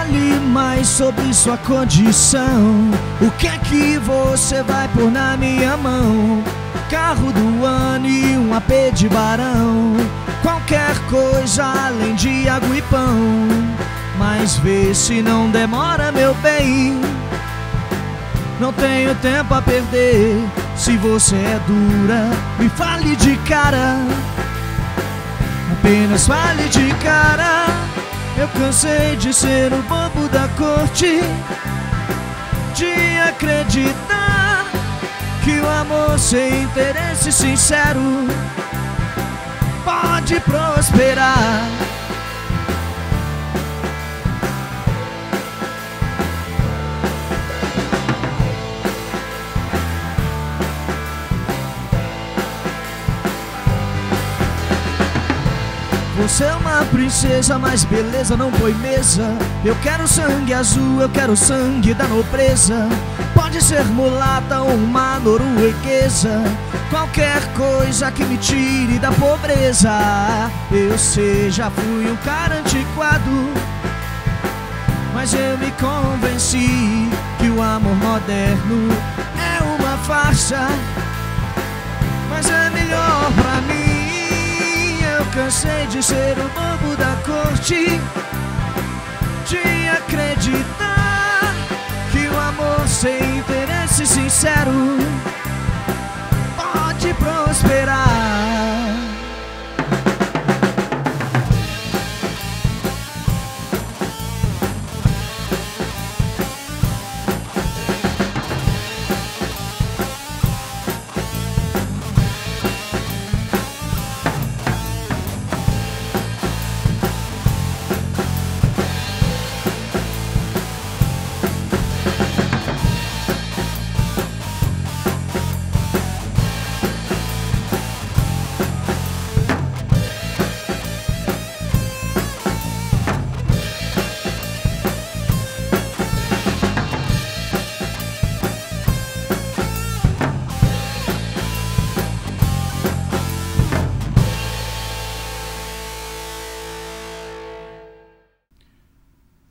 fale mais sobre sua condição. O que é que você vai pôr na minha mão? Carro do ano e um AP de barão, qualquer coisa além de água e pão. Mas vê se não demora, meu bem. Não tenho tempo a perder. Se você é dura, me fale de cara. Apenas fale de cara. Eu cansei de ser o bobo da corte, de acreditar que o amor sem interesse sincero pode prosperar. Você é uma princesa, mas beleza não põe mesa. Eu quero sangue azul, eu quero sangue da nobreza. Pode ser mulata ou uma norueguesa, qualquer coisa que me tire da pobreza. Eu sei, já fui um cara antiquado, mas eu me convenci que o amor moderno é uma farsa. Mas é melhor pra mim. Eu cansei de ser o bobo da corte, de acreditar que o amor sem interesse sincero pode prosperar.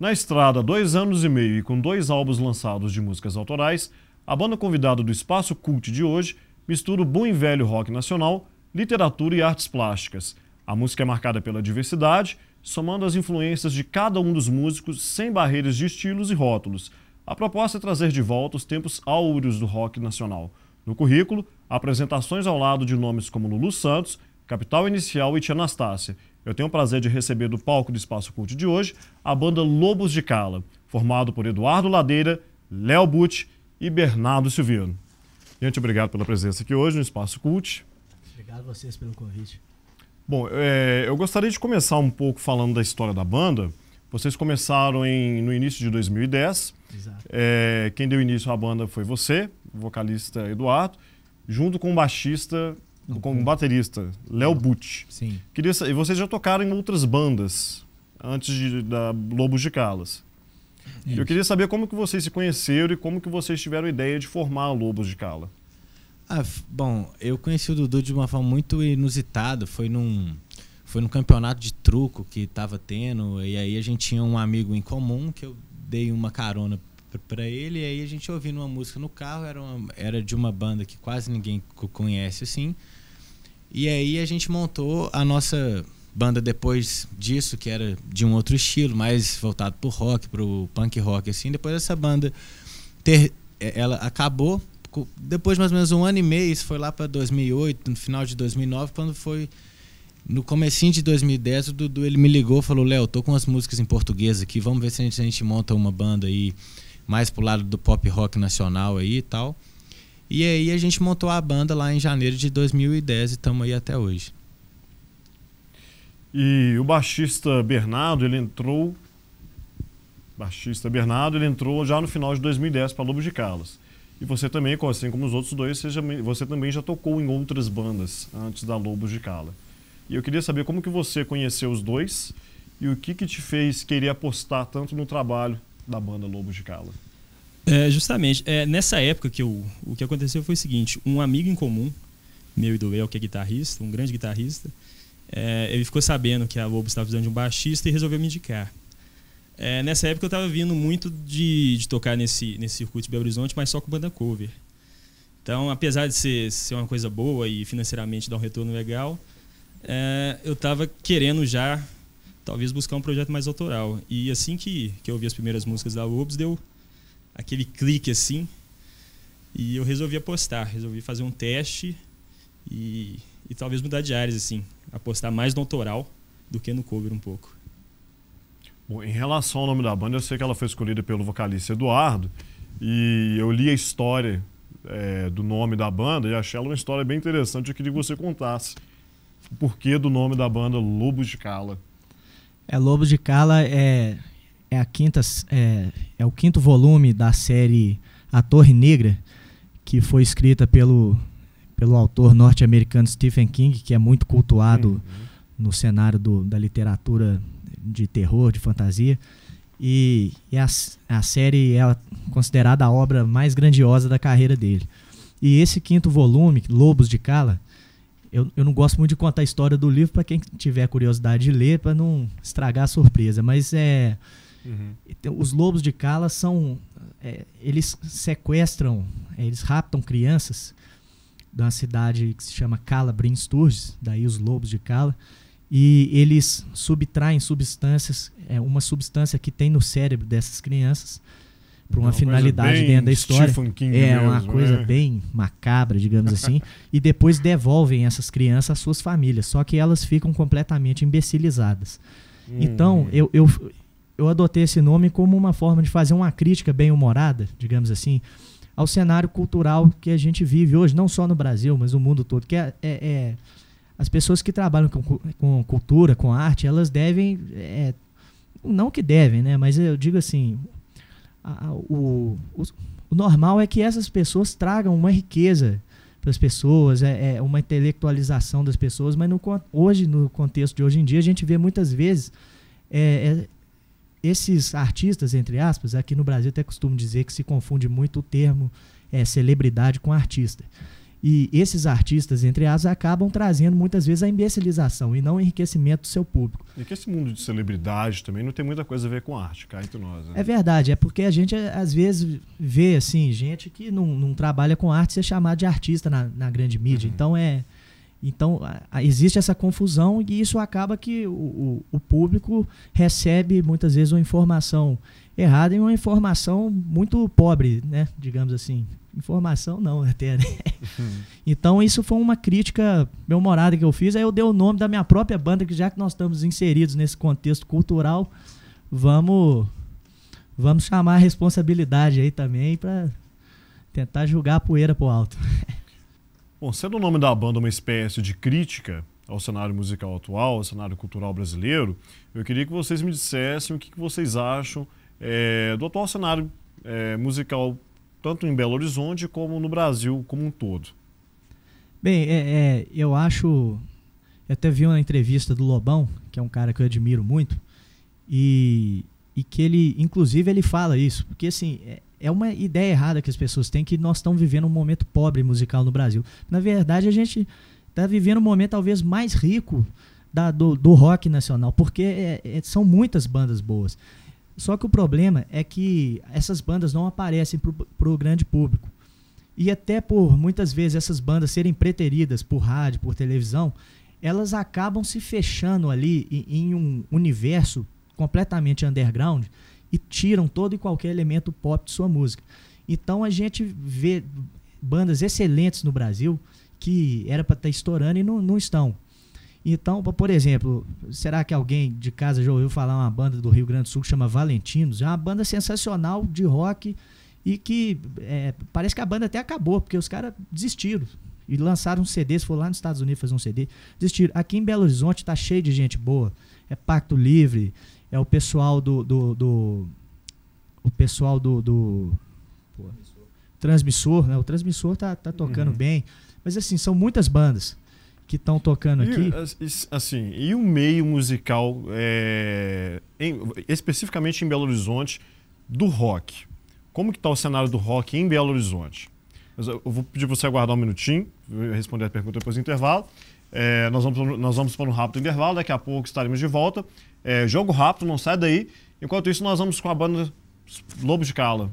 Na estrada, 2 anos e meio e com 2 álbuns lançados de músicas autorais, a banda convidada do Espaço Cult de hoje mistura o bom e velho rock nacional, literatura e artes plásticas. A música é marcada pela diversidade, somando as influências de cada um dos músicos sem barreiras de estilos e rótulos. A proposta é trazer de volta os tempos áureos do rock nacional. No currículo, apresentações ao lado de nomes como Lulu Santos, Capital Inicial e Tia Anastácia. Eu tenho o prazer de receber do palco do Espaço Cult de hoje a banda Lobos de Cala, formado por Eduardo Ladeira, Léo Butch e Bernardo Silveiro. Gente, obrigado pela presença aqui hoje no Espaço Cult. Obrigado a vocês pelo convite. Bom, eu gostaria de começar um pouco falando da história da banda. Vocês começaram no início de 2010. Exato. Quem deu início à banda foi você, o vocalista Eduardo, junto com o baixista, com o baterista Léo Butch. Sim. E vocês já tocaram em outras bandas antes da Lobos de Calas. Eu queria saber como que vocês se conheceram e como que vocês tiveram a ideia de formar a Lobos de Cala. Bom, eu conheci o Dudu de uma forma muito inusitada. Foi num campeonato de truco que estava tendo, e aí a gente tinha um amigo em comum que eu dei uma carona para ele, e aí a gente ouvindo uma música no carro, era de uma banda que quase ninguém conhece assim. E aí a gente montou a nossa banda depois disso, que era de um outro estilo, mais voltado pro rock, pro punk rock assim. Depois dessa banda ela acabou depois de mais ou menos 1 ano e meio. Isso foi lá para 2008, no final de 2009, quando foi no comecinho de 2010, o Dudu ele me ligou, falou: Léo, tô com umas músicas em português aqui, vamos ver se a gente monta uma banda aí mais pro lado do pop rock nacional aí e tal. E aí a gente montou a banda lá em janeiro de 2010 e estamos aí até hoje. E o baixista Bernardo, ele entrou já no final de 2010 para Lobos de Calas. E você também, assim como os outros dois, você também já tocou em outras bandas antes da Lobos de Cala. E eu queria saber como que você conheceu os dois e o que te fez querer apostar tanto no trabalho da banda Lobos de Cala. Justamente, nessa época o que aconteceu foi o seguinte: um amigo em comum, meu e do Léo, que é guitarrista, um grande guitarrista, ele ficou sabendo que a Lobos estava precisando de um baixista e resolveu me indicar. Nessa época eu estava vindo muito de tocar nesse circuito de Belo Horizonte, mas só com banda cover. Então, apesar de ser uma coisa boa e financeiramente dar um retorno legal, eu estava querendo já, talvez, buscar um projeto mais autoral. E assim que eu ouvi as primeiras músicas da Lobos, deu aquele clique assim, e eu resolvi apostar, resolvi fazer um teste e talvez mudar de áreas, assim, apostar mais no autoral do que no cover um pouco. Bom, em relação ao nome da banda, eu sei que ela foi escolhida pelo vocalista Eduardo, e eu li a história do nome da banda e achei ela uma história bem interessante. Eu queria que você contasse o porquê do nome da banda Lobos de Cala. Lobos de Cala é o quinto volume da série A Torre Negra, que foi escrita pelo autor norte-americano Stephen King, que é muito cultuado no cenário da literatura de terror, de fantasia. E a série é considerada a obra mais grandiosa da carreira dele. E esse quinto volume, Lobos de Cala, eu não gosto muito de contar a história do livro para quem tiver curiosidade de ler, para não estragar a surpresa, mas os Lobos de Cala eles sequestram, eles raptam crianças de uma cidade que se chama Cala Bryn Sturgis, daí os Lobos de Cala, e eles subtraem substâncias, uma substância que tem no cérebro dessas crianças, para uma finalidade dentro da história. Uma coisa bem macabra, digamos assim, e depois devolvem essas crianças às suas famílias, só que elas ficam completamente imbecilizadas. Então, eu adotei esse nome como uma forma de fazer uma crítica bem humorada, digamos assim, ao cenário cultural que a gente vive hoje, não só no Brasil, mas no mundo todo, que as pessoas que trabalham com cultura, com arte, elas devem, não que devem, né, mas eu digo assim, o normal é que essas pessoas tragam uma riqueza para as pessoas, uma intelectualização das pessoas, mas hoje, no contexto de hoje em dia, a gente vê muitas vezes esses artistas, entre aspas, aqui no Brasil até costumo dizer que se confunde muito o termo celebridade com artista. E esses artistas, entre aspas, acabam trazendo muitas vezes a imbecilização e não o enriquecimento do seu público. E que esse mundo de celebridade também não tem muita coisa a ver com arte, cá entre nós. Né? É verdade, é porque a gente às vezes vê assim, gente que não trabalha com arte ser chamado de artista na grande mídia. Então existe essa confusão e isso acaba que o público recebe muitas vezes uma informação errada e uma informação muito pobre, né? Digamos assim. Informação não, até, né? Então isso foi uma crítica bem-humorada que eu fiz. Aí eu dei o nome da minha própria banda, que já que nós estamos inseridos nesse contexto cultural, vamos chamar a responsabilidade aí também para tentar jogar a poeira pro alto. Bom, sendo o nome da banda uma espécie de crítica ao cenário musical atual, ao cenário cultural brasileiro, eu queria que vocês me dissessem o que vocês acham do atual cenário musical, tanto em Belo Horizonte como no Brasil como um todo. Bem, eu acho... Eu até vi uma entrevista do Lobão, que é um cara que eu admiro muito, e que ele, inclusive, ele fala isso, porque assim, é uma ideia errada que as pessoas têm, que nós estamos vivendo um momento pobre musical no Brasil. Na verdade, a gente está vivendo um momento talvez mais rico do rock nacional, porque são muitas bandas boas. Só que o problema é que essas bandas não aparecem para o grande público. E até por muitas vezes essas bandas serem preteridas por rádio, por televisão, elas acabam se fechando ali em um universo completamente underground e tiram todo e qualquer elemento pop de sua música. Então a gente vê bandas excelentes no Brasil que era para estar estourando e não estão. Então, por exemplo, será que alguém de casa já ouviu falar uma banda do Rio Grande do Sul que chama Valentinos? É uma banda sensacional de rock e que parece que a banda até acabou, porque os caras desistiram e lançaram um CD, foram lá nos Estados Unidos fazer um CD, desistiram. Aqui em Belo Horizonte tá cheio de gente boa, Pacto Livre, o pessoal do Transmissor, né? O Transmissor tá tocando bem, mas assim, são muitas bandas que estão tocando aqui. Assim, e o meio musical, especificamente em Belo Horizonte, do rock? Como que está o cenário do rock em Belo Horizonte? Eu vou pedir para você aguardar um minutinho, vou responder a pergunta depois do intervalo. Nós vamos para um rápido intervalo, daqui a pouco estaremos de volta. Jogo rápido, não sai daí. Enquanto isso, nós vamos com a banda Lobos de Cala.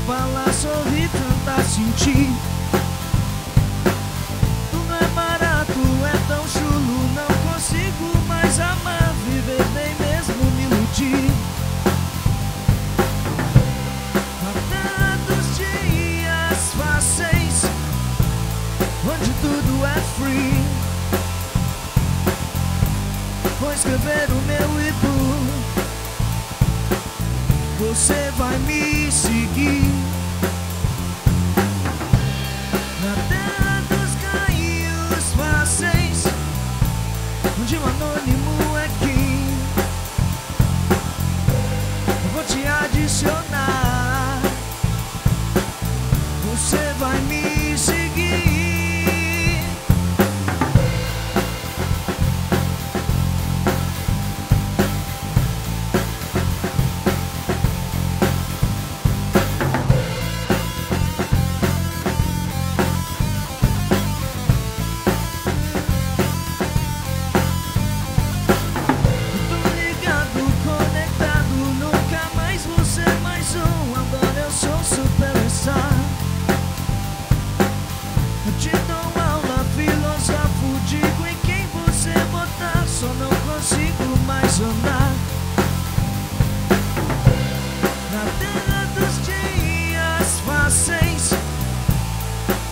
Falar, sorrir, cantar, sentir. Tu não é barato, é tão chulo. Não consigo mais amar, viver nem mesmo me iludir. Há tantos dias fáceis, onde tudo é free. Vou escrever o meu e-book. Você vai me seguir. Nadando os caminhos fáceis, onde o anônimo é quem. Eu vou te adicionar. Você vai me seguir.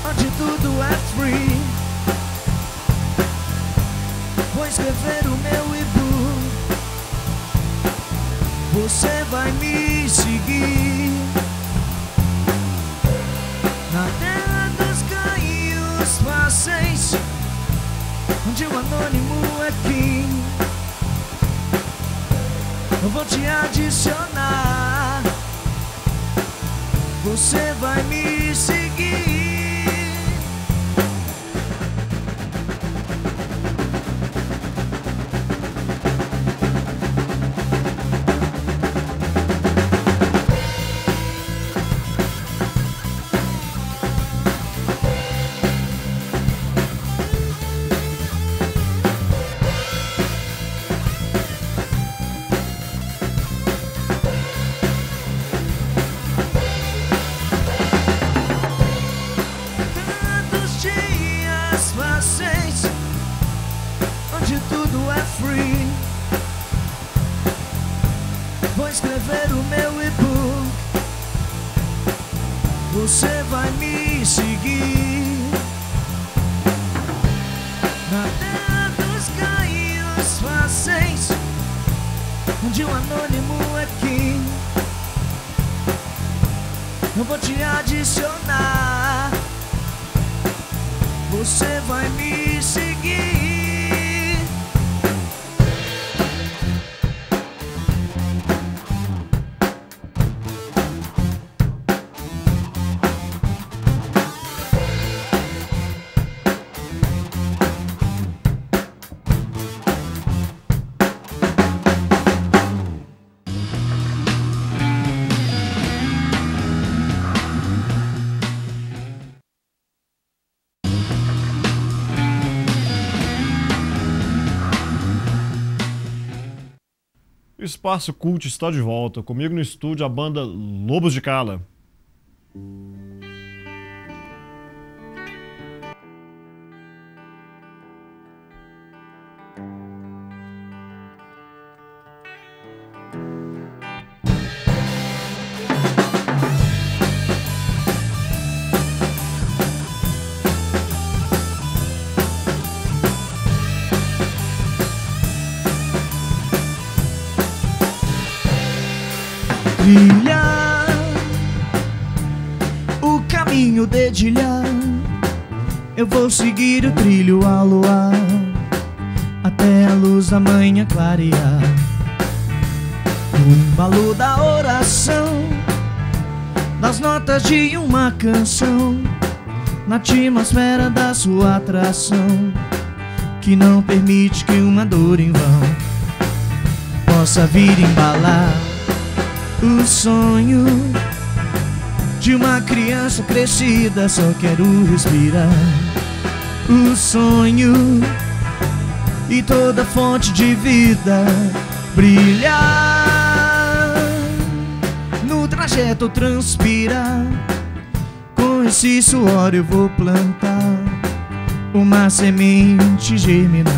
Onde tudo é free. Vou escrever o meu e-book. Você vai me seguir. Na terra dos caminhos fáceis, onde o anônimo é quem. Eu vou te adicionar. Você vai me seguir. Onde tudo é free. Vou escrever o meu e-book. Você vai me seguir. Na terra dos caminhos fáceis, onde o anônimo é quem. Eu vou te adicionar. Você vai me seguir. O Espaço Cult está de volta. Comigo no estúdio a banda Lobos de Cala. trilhar o caminho, dedilhar. Eu vou seguir o trilho ao luar, até a luz da manhã clarear. O embalo da oração, das notas de uma canção, na atmosfera da sua atração, que não permite que uma dor em vão possa vir embalar o sonho de uma criança crescida. Só quero respirar o sonho e toda fonte de vida brilhar. No trajeto transpirar, com esse suor eu vou plantar uma semente germinar.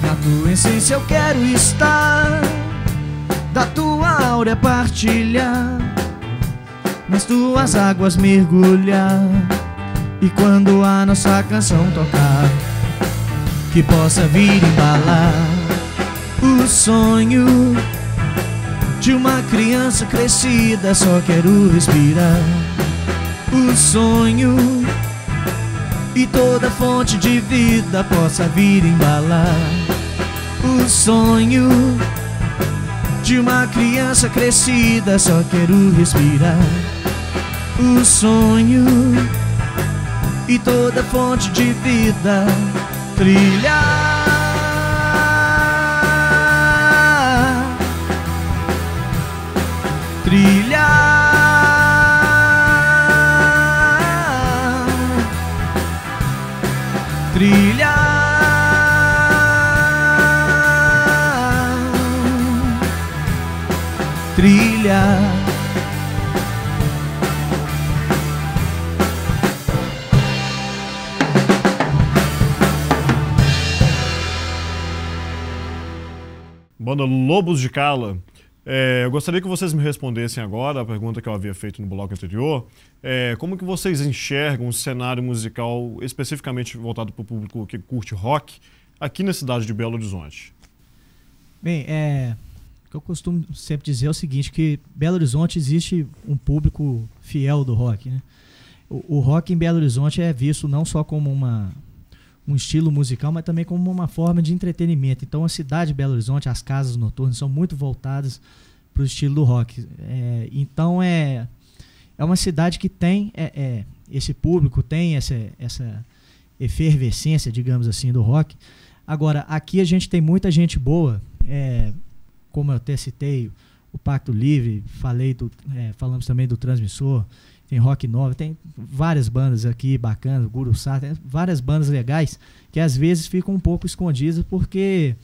Na tua essência eu quero estar, da tua áurea partilhar, nas tuas águas mergulhar. E quando a nossa canção tocar, que possa vir embalar o sonho de uma criança crescida. Só quero respirar o sonho e toda fonte de vida possa vir embalar o sonho de uma criança crescida. Só quero respirar o sonho e toda fonte de vida trilhar, trilhar, trilhar, trilhar. Banda Lobos de Cala. Eu gostaria que vocês me respondessem agora a pergunta que eu havia feito no bloco anterior. Como que vocês enxergam o cenário musical especificamente voltado para o público que curte rock aqui na cidade de Belo Horizonte? Bem, o que eu costumo sempre dizer é o seguinte, que Belo Horizonte existe um público fiel do rock, né? O rock em Belo Horizonte é visto não só como um estilo musical, mas também como uma forma de entretenimento. Então a cidade de Belo Horizonte, as casas noturnas são muito voltadas para o estilo do rock. Então é uma cidade que tem esse público, tem essa efervescência, digamos assim, do rock. Agora, aqui a gente tem muita gente boa, como eu até citei, o Pacto Livre, falamos também do Transmissor, tem Rock Nova, tem várias bandas aqui bacanas, Guru Sá, tem várias bandas legais que às vezes ficam um pouco escondidas porque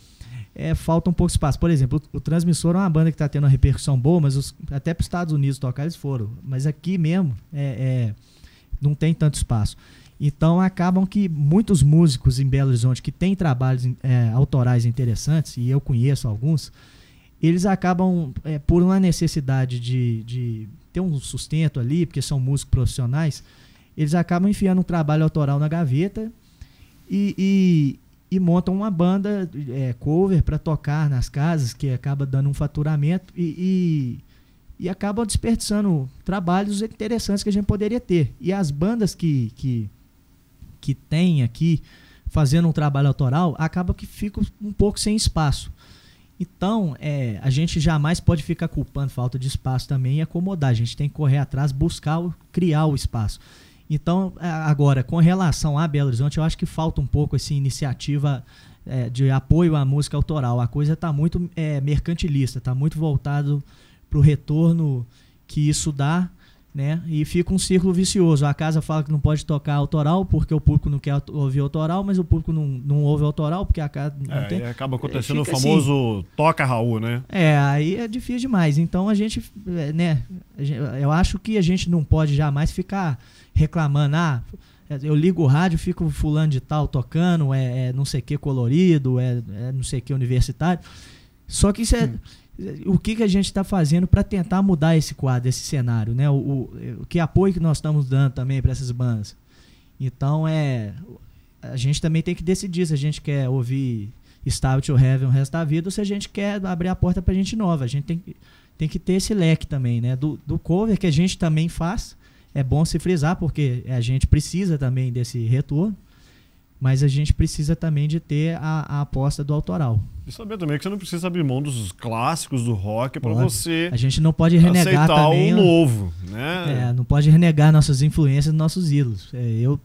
falta um pouco de espaço. Por exemplo, o Transmissor é uma banda que está tendo uma repercussão boa, mas até para os Estados Unidos tocar eles foram, mas aqui mesmo não tem tanto espaço. Então acabam que muitos músicos em Belo Horizonte que têm trabalhos autorais interessantes, e eu conheço alguns, eles acabam, por uma necessidade de ter um sustento ali, porque são músicos profissionais, eles acabam enfiando um trabalho autoral na gaveta e montam uma banda cover para tocar nas casas, que acaba dando um faturamento e acabam desperdiçando trabalhos interessantes que a gente poderia ter. E as bandas que tem aqui fazendo um trabalho autoral, acaba que ficam um pouco sem espaço. Então, a gente jamais pode ficar culpando falta de espaço também e acomodar. A gente tem que correr atrás, buscar, criar o espaço. Então, agora, com relação a Belo Horizonte, eu acho que falta um pouco essa iniciativa de apoio à música autoral. A coisa está muito mercantilista, está muito voltado para o retorno que isso dá, né? E fica um círculo vicioso. A casa fala que não pode tocar autoral porque o público não quer ouvir autoral, mas o público não ouve autoral porque a casa não tem. Acaba acontecendo o famoso assim, toca Raul, né? Aí é difícil demais. Então a gente, eu acho que a gente não pode jamais ficar reclamando, eu ligo o rádio, fico fulano de tal tocando, não sei o que colorido, não sei o que universitário. Só que isso o que a gente está fazendo para tentar mudar esse quadro, esse cenário, né? O que apoio que nós estamos dando também para essas bandas. Então a gente também tem que decidir se a gente quer ouvir Stairway to Heaven o resto da vida ou se a gente quer abrir a porta para gente nova. A gente tem que ter esse leque também, né? Do cover que a gente também faz, é bom se frisar, porque a gente precisa também desse retorno, mas a gente precisa também de ter a aposta do autoral. E saber também que você não precisa abrir mão dos clássicos do rock para você a gente não pode renegar também o novo, né? Não pode renegar nossas influências, nossos ídolos.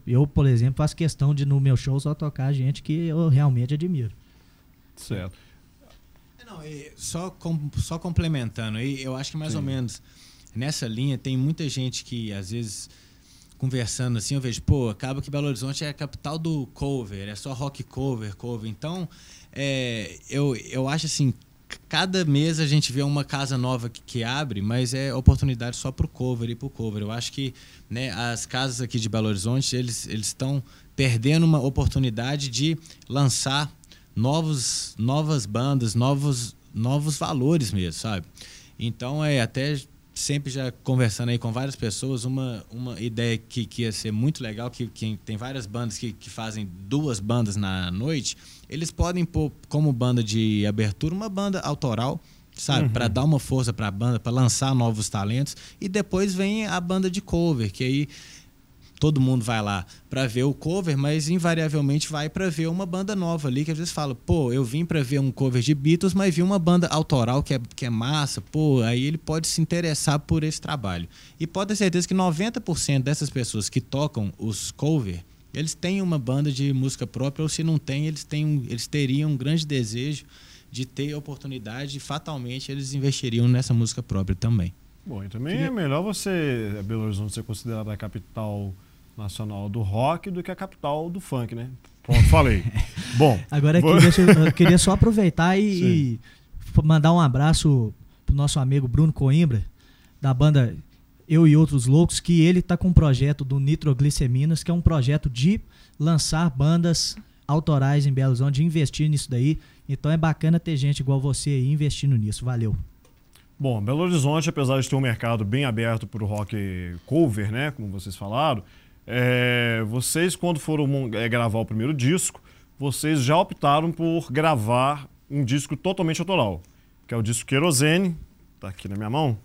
Eu, por exemplo, faço questão de no meu show só tocar gente que eu realmente admiro. Certo. Não, só complementando, eu acho que mais ou menos nessa linha tem muita gente que às vezes conversando assim, eu vejo, acaba que Belo Horizonte é a capital do cover, é só rock cover. Então, eu acho assim, cada mês a gente vê uma casa nova que abre, mas é oportunidade só pro cover e pro cover. Eu acho que, né, as casas aqui de Belo Horizonte, eles estão perdendo uma oportunidade de lançar novas bandas, novos valores mesmo, sabe? Então, até sempre já conversando aí com várias pessoas, uma ideia que ia ser muito legal, que tem várias bandas que fazem 2 bandas na noite, eles podem pôr como banda de abertura uma banda autoral, sabe? Para dar uma força para a banda, para lançar novos talentos, e depois vem a banda de cover, que aí todo mundo vai lá para ver o cover, mas invariavelmente vai para ver uma banda nova ali, que às vezes fala, eu vim para ver um cover de Beatles, mas vi uma banda autoral que é massa, aí ele pode se interessar por esse trabalho. E pode ter certeza que 90% dessas pessoas que tocam os cover, eles têm uma banda de música própria, ou se não tem, eles teriam um grande desejo de ter a oportunidade e fatalmente eles investiriam nessa música própria também. Bom, e também é melhor Belo Horizonte ser considerada a capital nacional do rock do que a capital do funk, né? Pronto, falei. Bom, agora aqui, eu queria só aproveitar e mandar um abraço pro nosso amigo Bruno Coimbra, da banda Eu e Outros Loucos, que ele tá com um projeto do Nitrogliceminas, que é um projeto de lançar bandas autorais em Belo Horizonte, de investir nisso daí. Então é bacana ter gente igual você aí investindo nisso. Valeu. Bom, Belo Horizonte, apesar de ter um mercado bem aberto para o rock cover, né, como vocês falaram, vocês, quando foram gravar o primeiro disco, vocês já optaram por gravar um disco totalmente autoral, que é o disco Querosene, tá aqui na minha mão.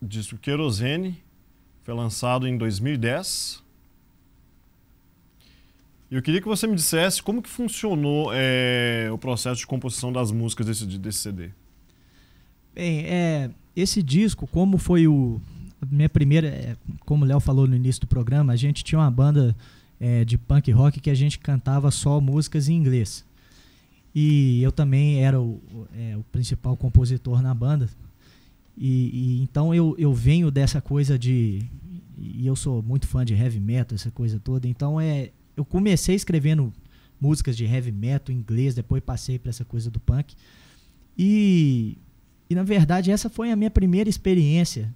O disco Querosene foi lançado em 2010. E eu queria que você me dissesse como que funcionou o processo de composição das músicas desse CD. Bem, esse disco, como foi a minha primeira, como o Léo falou no início do programa, a gente tinha uma banda de punk rock que a gente cantava só músicas em inglês. E eu também era o principal compositor na banda. E então eu venho dessa coisa e eu sou muito fã de heavy metal, essa coisa toda. Então eu comecei escrevendo músicas de heavy metal em inglês, depois passei para essa coisa do punk. E na verdade essa foi a minha primeira experiência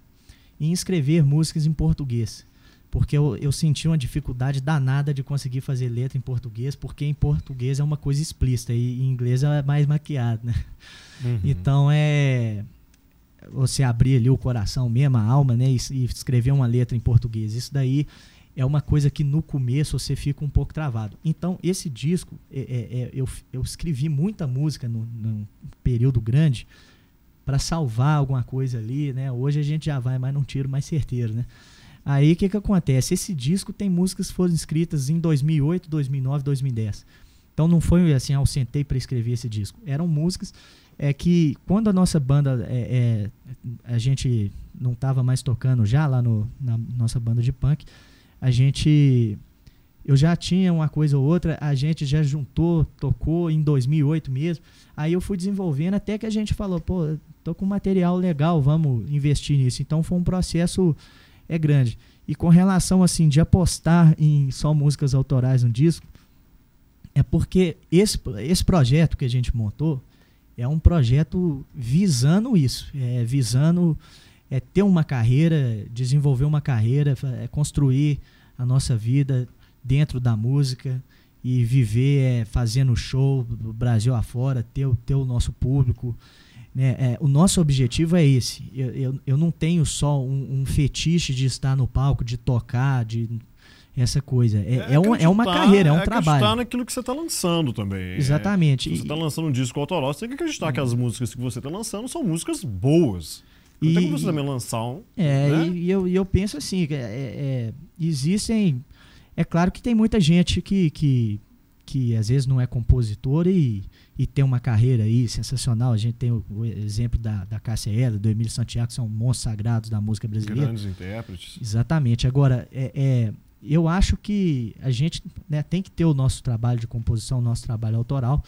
em escrever músicas em português, porque eu senti uma dificuldade danada de conseguir fazer letra em português, porque em português é uma coisa explícita e em inglês é mais maquiado, né? Então você abrir ali o coração mesmo, a alma, né, e escrever uma letra em português, isso daí é uma coisa que no começo você fica um pouco travado. Então esse disco, eu escrevi muita música num período grande para salvar alguma coisa ali, né? Hoje a gente já vai mais num tiro mais certeiro, né? Aí o que acontece? Esse disco tem músicas que foram escritas em 2008, 2009, 2010. Então não foi assim, eu sentei para escrever esse disco. Eram músicas que quando a nossa banda, a gente não estava mais tocando já lá na nossa banda de punk, eu já tinha uma coisa ou outra, a gente já tocou em 2008 mesmo. Aí eu fui desenvolvendo até que a gente falou, tô com material legal, vamos investir nisso. Então foi um processo grande. E com relação assim de apostar em só músicas autorais no disco, é porque esse projeto que a gente montou é um projeto visando isso, visando ter uma carreira, desenvolver uma carreira, construir a nossa vida dentro da música e viver fazendo show do Brasil afora, ter o nosso público, né? O nosso objetivo é esse. Eu não tenho só um fetiche de estar no palco, de tocar, essa coisa. É uma carreira, é um trabalho. Acreditar naquilo que você está lançando também. Exatamente. Se você está lançando um disco autoral, você tem que acreditar que as músicas que você está lançando são músicas boas. Não tem como você também lançar um... né? E eu penso assim, existem... É claro que tem muita gente que às vezes não é compositor e tem uma carreira aí sensacional. A gente tem o exemplo da Cássia Eller, do Emílio Santiago, que são monstros sagrados da música brasileira. Grandes intérpretes. Exatamente. Agora, eu acho que a gente, né, tem que ter o nosso trabalho de composição, o nosso trabalho autoral.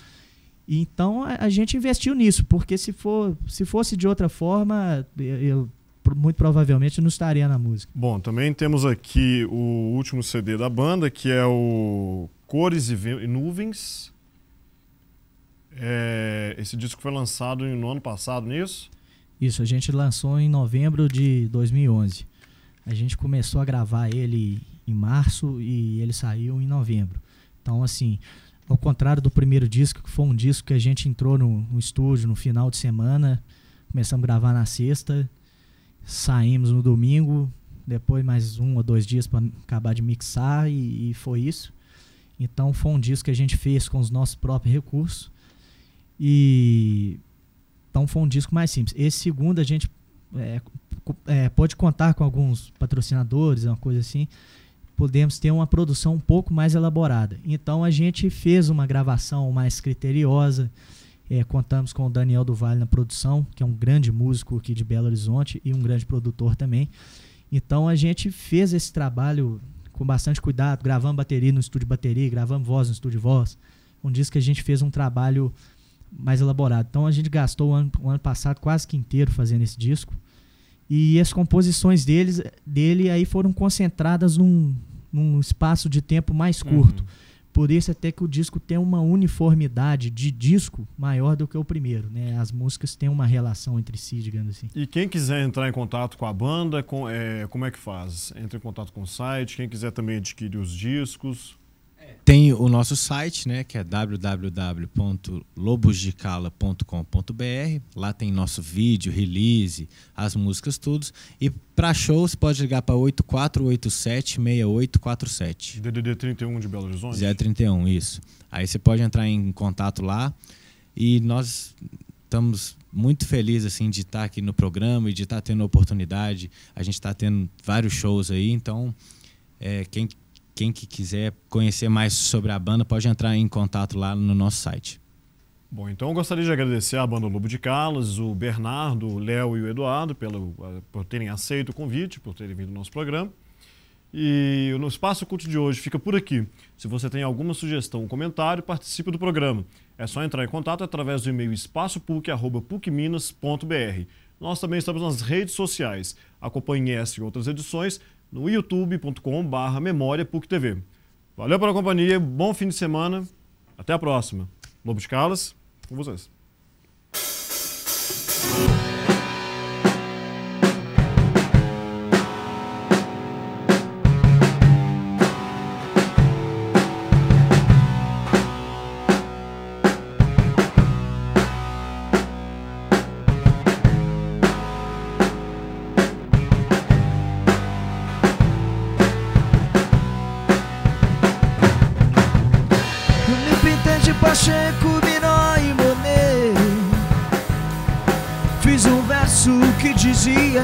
Então a gente investiu nisso, porque se fosse de outra forma, eu muito provavelmente não estaria na música. Bom, também temos aqui o último CD da banda, que é o Cores e Nuvens. Esse disco foi lançado no ano passado, não é isso? Isso, a gente lançou em novembro de 2011. A gente começou a gravar ele em março e ele saiu em novembro. Então, assim, ao contrário do primeiro disco, que foi um disco que a gente entrou no estúdio no final de semana, começamos a gravar na sexta, saímos no domingo, depois mais 1 ou 2 dias para acabar de mixar e foi isso. Então foi um disco que a gente fez com os nossos próprios recursos. Então foi um disco mais simples. Esse segundo a gente pode contar com alguns patrocinadores, uma coisa assim. Podemos ter uma produção um pouco mais elaborada. Então a gente fez uma gravação mais criteriosa. Contamos com o Daniel do Vale na produção, que é um grande músico aqui de Belo Horizonte e um grande produtor também. Então a gente fez esse trabalho com bastante cuidado, gravamos bateria no estúdio de bateria, gravamos voz no estúdio de voz. Um disco que a gente fez um trabalho mais elaborado. Então a gente gastou o ano passado quase que inteiro fazendo esse disco. E as composições dele aí foram concentradas num espaço de tempo mais curto. Por isso até que o disco tem uma uniformidade de disco maior do que o primeiro, né? As músicas têm uma relação entre si, digamos assim. E quem quiser entrar em contato com a banda, como é que faz? Entra em contato com o site, quem quiser também adquirir os discos... Tem o nosso site, né, que é www.lobosdecala.com.br. Lá tem nosso vídeo, release, as músicas, tudo. E para show, você pode ligar para 8487-6847. DDD 31 de Belo Horizonte? 031, isso. Aí você pode entrar em contato lá. E nós estamos muito felizes assim, de estar aqui no programa e de estar tendo a oportunidade. A gente está tendo vários shows aí, então quem que quiser conhecer mais sobre a banda pode entrar em contato lá no nosso site. Bom, então eu gostaria de agradecer à banda Lobo de Calas, o Bernardo, o Léo e o Eduardo por terem aceito o convite, por terem vindo ao nosso programa. E o Espaço Cult de hoje fica por aqui. Se você tem alguma sugestão ou comentário, participe do programa. É só entrar em contato através do e-mail espaçopuc@pucminas.br. Nós também estamos nas redes sociais. Acompanhe essa e outras edições no youtube.com/memoriapuctv. Valeu pela companhia, bom fim de semana, até a próxima. Lobo de Calas, com vocês. Pacheco, Minó e Monet. Fiz um verso que dizia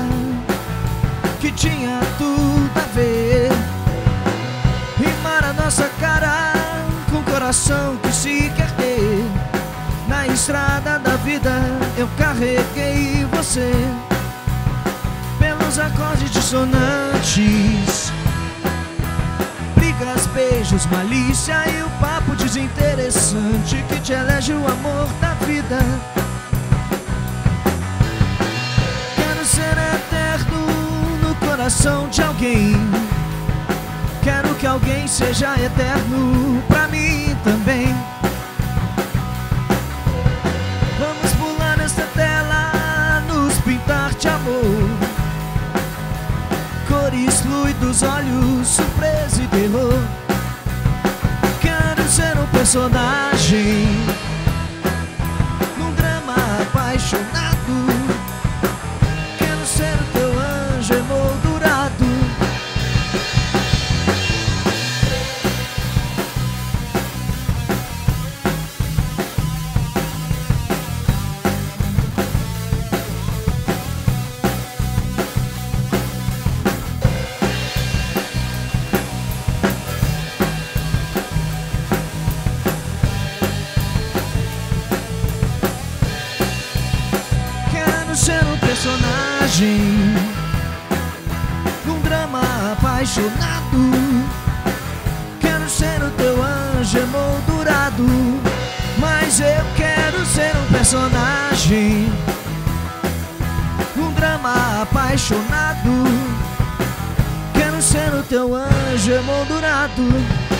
que tinha tudo a ver. Rimar a nossa cara com o coração que se quer ter. Na estrada da vida eu carreguei você pelos acordes dissonantes, brigas, beijos, malícia e o papo desinteressante que te elege o amor da vida. Quero ser eterno no coração de alguém. Quero que alguém seja eterno pra mim também. Vamos pular nesta tela, nos pintar de amor, cores, fluidos, olhos, surpresa e terror. Quero ser um personagem num drama apaixonado. Quero ser o teu anjo emoldurado. Quero ser um personagem num drama apaixonado. Quero ser o teu anjo emoldurado. Mas eu quero ser um personagem num drama apaixonado. Quero ser o teu anjo emoldurado.